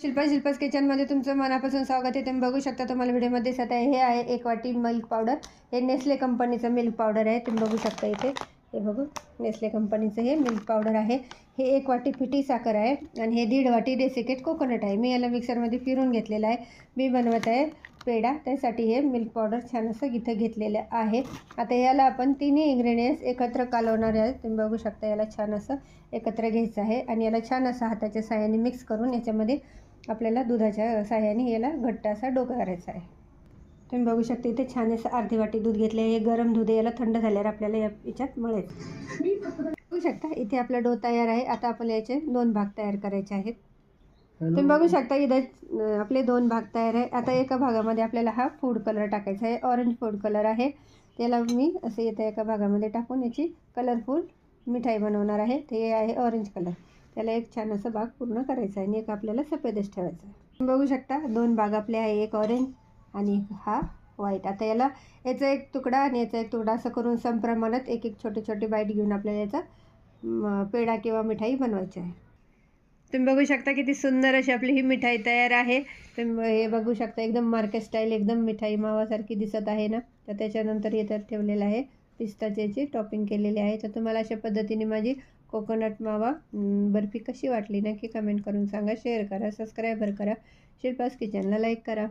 शिल्पास किचनमध्ये तुमचं मनापासून स्वागत आहे। तुम्ही बघू शकता, तुम्हाला व्हिडिओमध्ये दिसत आहे हे आहे 1 वाटी मिल्क पावडर। हे नेस्ले कंपनीचं मिल्क पावडर आहे, तुम्ही बघू शकता इथे। हे बघू, नेस्ले कंपनीचं हे मिल्क पावडर आहे। हे 1 वाटी पिठी साखर आहे आणि हे 1.5 वाटी डेसिकेट कोकोनट आहे। मी याला मिक्सरमध्ये फिरून घेतलेलं आहे। मी बनवत आहे पेढा, त्यासाठी हे मिल्क पावडर छान असं इथं घेतलेलं आहे। आता याला आपण तिन्ही इन्ग्रेडियंट्स एकत्र कालवणार आहे। तुम्ही बघू शकता, याला छान असं एकत्र घ्यायचं आहे आणि याला छान असं हाताच्या साहाय्याने मिक्स करून याच्यामध्ये आपल्याला दुधाच्या साहाय्याने याला घट्ट असा डोका करायचा आहे। तुम्ही बघू शकता इथे छान असं अर्धी वाटी दूध घेतले आहे। हे गरम दूध आहे, याला थंड झाल्यावर आपल्याला याच्यात मळायचं। बघू शकता इथे आपला डो तयार आहे। आता आपल्याला याचे 2 भाग तयार करायचे आहेत। तुम्ही बघू शकता इथे आपले 2 भाग तयार आहे। आता एका भागामध्ये आपल्याला हा फूड कलर टाकायचा आहे, ऑरेंज फूड कलर आहे। त्याला मी असे इथे एका भागामध्ये टाकून याची कलरफुल मिठाई बनवणार आहे। ते आहे ऑरेंज कलर। त्याला एक छान असं भाग पूर्ण करायचा आहे आणि एक आपल्याला सफेदच ठेवायचा आहे। बघू शकता 2 भाग आपले आहे, एक ऑरेंज आणि हा व्हाईट। आता याचा एक तुकडा आणि याचा एक तुकडा असं करून समप्रमाणात एक एक छोटे छोटे बाईट घेऊन आपल्याला याचा पेढा किंवा मिठाई बनवायची आहे। तुम्ही बघू शकता किती सुंदर अशी आपली ही मिठाई तयार आहे। तुम्ही हे बघू शकता एकदम मार्केट स्टाईल एकदम मिठाई मावासारखी दिसत आहे ना। तर त्याच्यानंतर इथं ठेवलेलं आहे पिस्ताची टॉपिंग केलेली आहे। तर तुम्हाला अशा पद्धतीने माझी कोकोनट मावा बर्फी कशी वाटली नक्की कमेंट करून सांगा, शेअर करा, सबस्क्राईबर करा, शिल्पास किचनला लाईक करा।